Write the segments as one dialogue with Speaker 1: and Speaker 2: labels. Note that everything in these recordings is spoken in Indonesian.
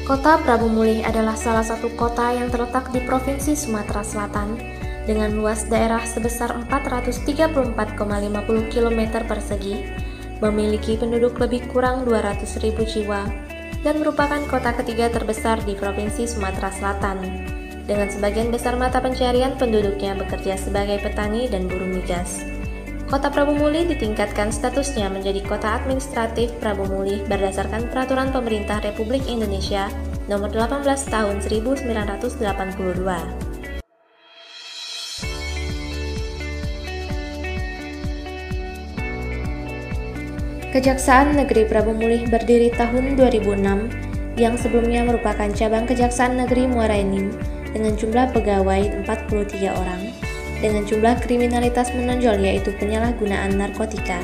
Speaker 1: Kota Prabu Mulih adalah salah satu kota yang terletak di Provinsi Sumatera Selatan dengan luas daerah sebesar 434,50 km persegi, memiliki penduduk lebih kurang 200.000 jiwa, dan merupakan kota ketiga terbesar di Provinsi Sumatera Selatan. Dengan sebagian besar mata pencarian penduduknya bekerja sebagai petani dan buruh migas. Kota Prabu Mulih ditingkatkan statusnya menjadi Kota Administratif Prabu Mulih berdasarkan Peraturan Pemerintah Republik Indonesia Nomor 18 Tahun 1982. Kejaksaan Negeri Prabu Mulih berdiri tahun 2006, yang sebelumnya merupakan cabang Kejaksaan Negeri Muara Enim dengan jumlah pegawai 43 orang. Dengan jumlah kriminalitas menonjol yaitu penyalahgunaan narkotika.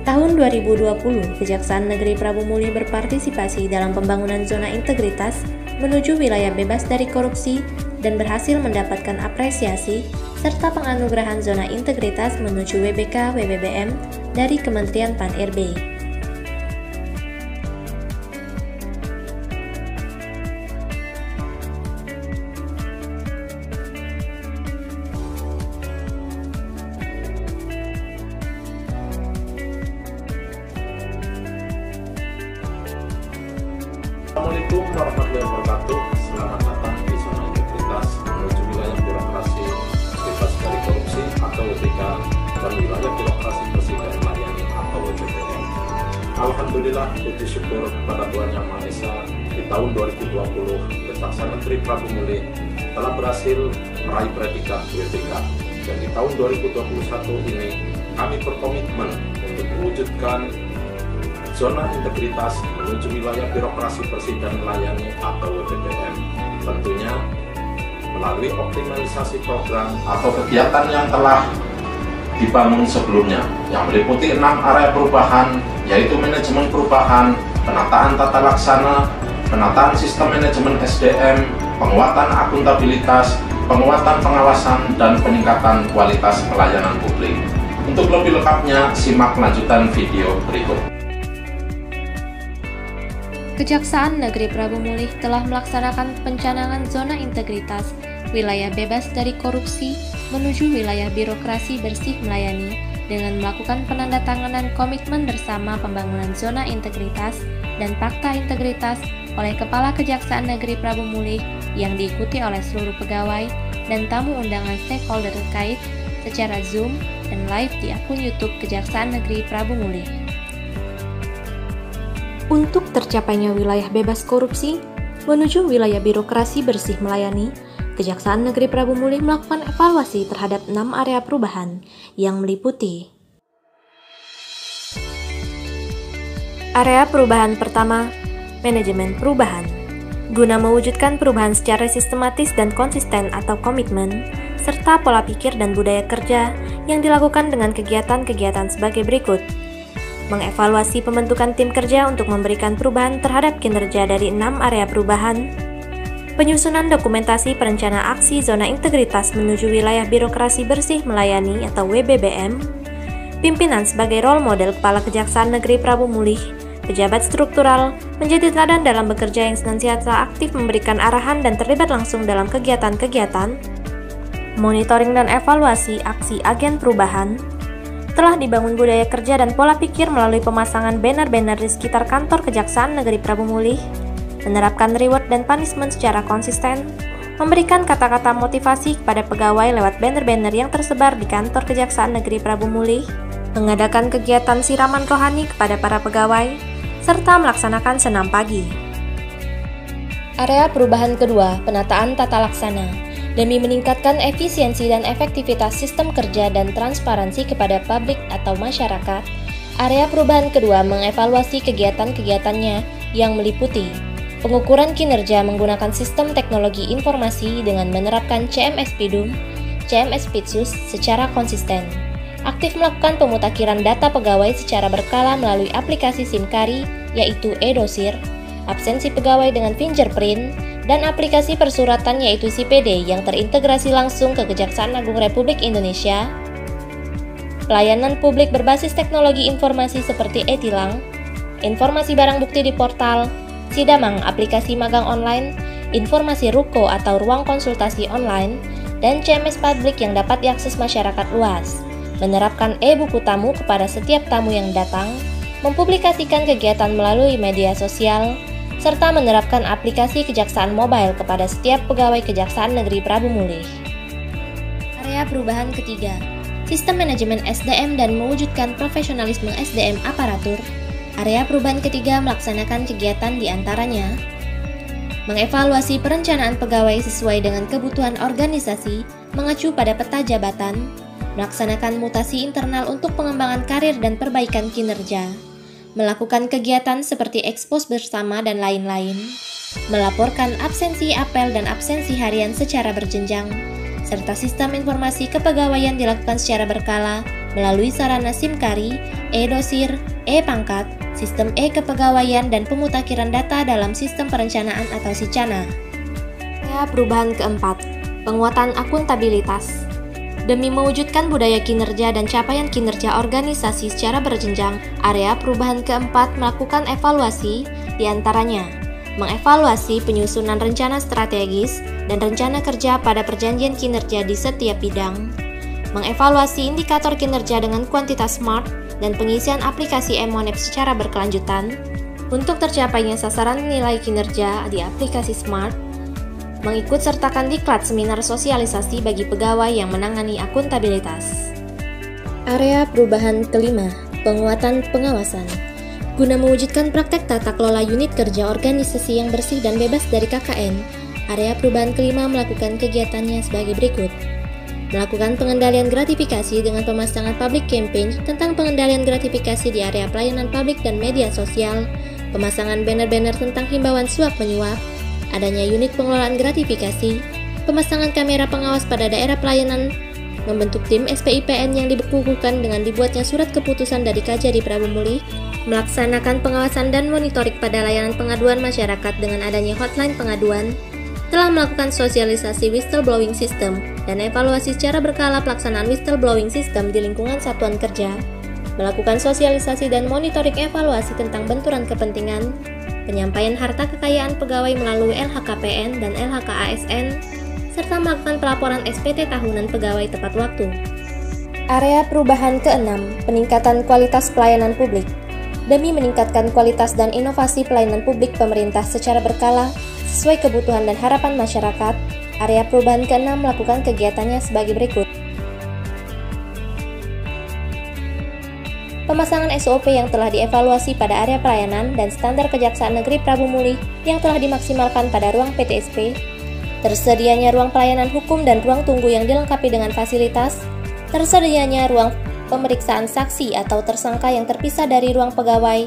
Speaker 1: Tahun 2020, Kejaksaan Negeri Prabu Mulih berpartisipasi dalam pembangunan zona integritas menuju wilayah bebas dari korupsi dan berhasil mendapatkan apresiasi serta penganugerahan zona integritas menuju WBK WBBM dari Kementerian Pan-RB.
Speaker 2: Assalamualaikum warahmatullahi wabarakatuh. Selamat datang di zona integritas menuju wilayah birokrasi bebas dari korupsi atau WBK dan wilayah birokrasi bersih dan melayani atau WBBM. Alhamdulillah, puji syukur kepada Tuhan Yang Maha Esa, di tahun 2020 Kejaksaan Negeri Prabu Mulih telah berhasil meraih predikat WBK, dan di tahun 2021 ini kami berkomitmen untuk mewujudkan zona integritas menuju wilayah birokrasi bersih dan melayani atau WBBM, tentunya melalui optimalisasi program atau kegiatan yang telah dibangun sebelumnya, yang meliputi 6 area perubahan, yaitu manajemen perubahan, penataan tata laksana, penataan sistem manajemen SDM, penguatan akuntabilitas, penguatan pengawasan, dan peningkatan kualitas pelayanan publik. Untuk lebih lengkapnya, simak lanjutan video berikut.
Speaker 1: Kejaksaan Negeri Prabu Mulih telah melaksanakan pencanangan zona integritas wilayah bebas dari korupsi menuju wilayah birokrasi bersih melayani dengan melakukan penandatanganan komitmen bersama pembangunan zona integritas dan fakta integritas oleh Kepala Kejaksaan Negeri Prabu Mulih yang diikuti oleh seluruh pegawai dan tamu undangan stakeholder terkait secara Zoom dan live di akun YouTube Kejaksaan Negeri Prabu Mulih. Untuk tercapainya wilayah bebas korupsi menuju wilayah birokrasi bersih melayani, Kejaksaan Negeri Prabu Mulih melakukan evaluasi terhadap 6 area perubahan yang meliputi area perubahan pertama, manajemen perubahan. Guna mewujudkan perubahan secara sistematis dan konsisten atau komitmen, serta pola pikir dan budaya kerja yang dilakukan dengan kegiatan-kegiatan sebagai berikut. Mengevaluasi pembentukan tim kerja untuk memberikan perubahan terhadap kinerja dari 6 area perubahan, penyusunan dokumentasi perencana aksi zona integritas menuju wilayah birokrasi bersih melayani atau WBBM, pimpinan sebagai role model Kepala Kejaksaan Negeri Prabu Mulih, pejabat struktural, menjadi teladan dalam bekerja yang senantiasa aktif memberikan arahan dan terlibat langsung dalam kegiatan-kegiatan, monitoring dan evaluasi aksi agen perubahan. Telah dibangun budaya kerja dan pola pikir melalui pemasangan banner-banner di sekitar kantor Kejaksaan Negeri Prabu Mulih, menerapkan reward dan punishment secara konsisten, memberikan kata-kata motivasi kepada pegawai lewat banner-banner yang tersebar di kantor Kejaksaan Negeri Prabu Mulih, mengadakan kegiatan siraman rohani kepada para pegawai, serta melaksanakan senam pagi. Area perubahan kedua, penataan tata laksana. Demi meningkatkan efisiensi dan efektivitas sistem kerja dan transparansi kepada publik atau masyarakat, area perubahan kedua mengevaluasi kegiatan-kegiatannya yang meliputi pengukuran kinerja menggunakan sistem teknologi informasi dengan menerapkan CMS PIDUM, CMS PIDSUS secara konsisten, aktif melakukan pemutakhiran data pegawai secara berkala melalui aplikasi SIMKARI yaitu e-Dosir, absensi pegawai dengan fingerprint, dan aplikasi persuratan yaitu SIPD yang terintegrasi langsung ke Kejaksaan Agung Republik Indonesia, pelayanan publik berbasis teknologi informasi seperti e-Tilang, informasi barang bukti di portal, Sidamang aplikasi magang online, informasi ruko atau ruang konsultasi online, dan CMS publik yang dapat diakses masyarakat luas. Menerapkan e-buku tamu kepada setiap tamu yang datang, mempublikasikan kegiatan melalui media sosial, serta menerapkan aplikasi kejaksaan mobile kepada setiap pegawai Kejaksaan Negeri Prabu Mulih. Area perubahan ketiga, sistem manajemen SDM dan mewujudkan profesionalisme SDM aparatur. Area perubahan ketiga melaksanakan kegiatan diantaranya mengevaluasi perencanaan pegawai sesuai dengan kebutuhan organisasi, mengacu pada peta jabatan, melaksanakan mutasi internal untuk pengembangan karir dan perbaikan kinerja, melakukan kegiatan seperti ekspos bersama dan lain-lain, melaporkan absensi apel dan absensi harian secara berjenjang, serta sistem informasi kepegawaian dilakukan secara berkala melalui sarana SIMKARI, e-dosir, e-pangkat, sistem e-kepegawaian, dan pemutakhiran data dalam sistem perencanaan atau SICANA. Area perubahan keempat, penguatan akuntabilitas. Demi mewujudkan budaya kinerja dan capaian kinerja organisasi secara berjenjang, area perubahan keempat melakukan evaluasi, diantaranya mengevaluasi penyusunan rencana strategis dan rencana kerja pada perjanjian kinerja di setiap bidang, mengevaluasi indikator kinerja dengan kuantitas SMART dan pengisian aplikasi e-Monep secara berkelanjutan untuk tercapainya sasaran nilai kinerja di aplikasi SMART, mengikut sertakan diklat seminar sosialisasi bagi pegawai yang menangani akuntabilitas. Area perubahan kelima, penguatan pengawasan. Guna mewujudkan praktek tata kelola unit kerja organisasi yang bersih dan bebas dari KKN, area perubahan kelima melakukan kegiatannya sebagai berikut. Melakukan pengendalian gratifikasi dengan pemasangan public campaign tentang pengendalian gratifikasi di area pelayanan publik dan media sosial, pemasangan banner-banner tentang himbauan suap-menyuap, adanya unit pengelolaan gratifikasi, pemasangan kamera pengawas pada daerah pelayanan, membentuk tim SPIPN yang dibekukuhkan dengan dibuatnya surat keputusan dari Kajari Prabu Mulih, melaksanakan pengawasan dan monitoring pada layanan pengaduan masyarakat dengan adanya hotline pengaduan, telah melakukan sosialisasi whistleblowing system dan evaluasi secara berkala pelaksanaan whistleblowing system di lingkungan satuan kerja, melakukan sosialisasi dan monitoring evaluasi tentang benturan kepentingan, penyampaian harta kekayaan pegawai melalui LHKPN dan LHKASN, serta melakukan pelaporan SPT tahunan pegawai tepat waktu. Area perubahan keenam, peningkatan kualitas pelayanan publik. Demi meningkatkan kualitas dan inovasi pelayanan publik pemerintah secara berkala, sesuai kebutuhan dan harapan masyarakat, area perubahan keenam melakukan kegiatannya sebagai berikut. Pemasangan SOP yang telah dievaluasi pada area pelayanan dan standar Kejaksaan Negeri Prabu Mulih yang telah dimaksimalkan pada ruang PTSP, tersedianya ruang pelayanan hukum dan ruang tunggu yang dilengkapi dengan fasilitas, tersedianya ruang pemeriksaan saksi atau tersangka yang terpisah dari ruang pegawai,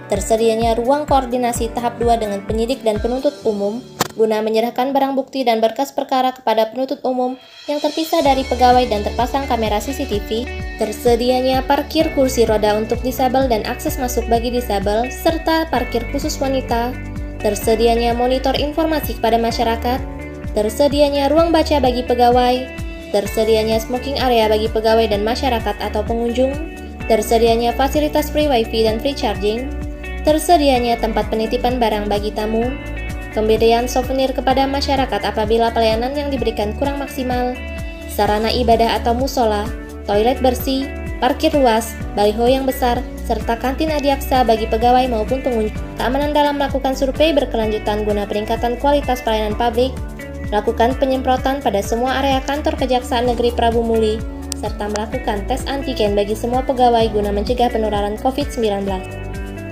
Speaker 1: tersedianya ruang koordinasi tahap 2 dengan penyidik dan penuntut umum, guna menyerahkan barang bukti dan berkas perkara kepada penuntut umum yang terpisah dari pegawai dan terpasang kamera CCTV, tersedianya parkir kursi roda untuk disabel dan akses masuk bagi disabel, serta parkir khusus wanita, tersedianya monitor informasi kepada masyarakat, tersedianya ruang baca bagi pegawai, tersedianya smoking area bagi pegawai dan masyarakat atau pengunjung, tersedianya fasilitas free wifi dan free charging, tersedianya tempat penitipan barang bagi tamu, pemberian souvenir kepada masyarakat apabila pelayanan yang diberikan kurang maksimal, sarana ibadah atau musola, toilet bersih, parkir luas, baliho yang besar, serta kantin adiaksa bagi pegawai maupun pengunjung. Keamanan dalam melakukan survei berkelanjutan guna peningkatan kualitas pelayanan publik, lakukan penyemprotan pada semua area kantor Kejaksaan Negeri Prabu Mulih, serta melakukan tes antigen bagi semua pegawai guna mencegah penularan COVID-19.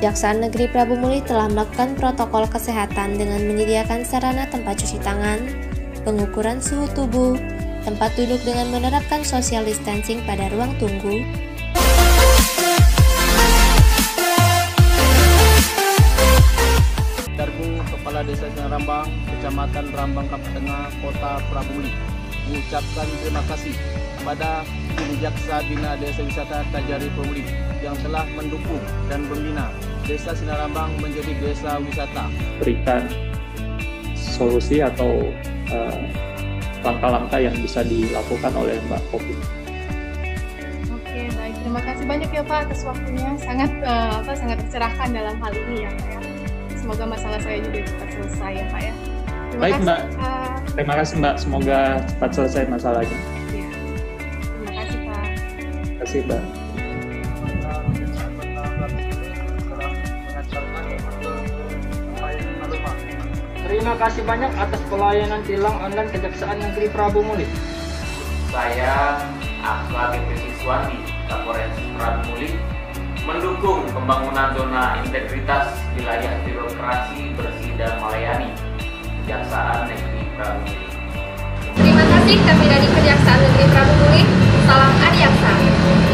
Speaker 1: Kejaksaan Negeri Prabu Mulih telah melakukan protokol kesehatan dengan menyediakan sarana tempat cuci tangan, pengukuran suhu tubuh, tempat duduk dengan menerapkan social distancing pada ruang tunggu,
Speaker 3: Kepala Desa Sinarambang, Kecamatan Rambang Kampung Tengah, Kota Prabu Mulih, mengucapkan terima kasih kepada Tim Jaksa Bina Desa Wisata Kajari Prabu Mulih yang telah mendukung dan membina Desa Sinarambang menjadi desa wisata.
Speaker 4: Berikan solusi atau langkah-langkah yang bisa dilakukan oleh Mbak Popi.
Speaker 5: Oke, baik. Terima kasih banyak ya Pak atas waktunya. Sangat sangat tercerahkan dalam hal ini ya Pak. semoga masalah saya juga cepat selesai ya Pak ya.
Speaker 4: Baik, Mbak.
Speaker 5: Pak.
Speaker 4: Terima kasih Mbak, semoga cepat selesai masalahnya.
Speaker 5: Ya. Terima kasih Pak.
Speaker 4: Terima kasih Mbak.
Speaker 6: Terima kasih banyak atas pelayanan tilang online Kejaksaan Negeri Prabu Muli.
Speaker 7: Saya, Akhlak Siswandi, Kapolres Prabu Muli, mendukung pembangunan zona integritas wilayah birokrasi bersih dan melayani Kejaksaan Negeri Prabu Muli.
Speaker 8: Terima kasih kami dari Kejaksaan Negeri Prabu Muli. Salam Adiaksa.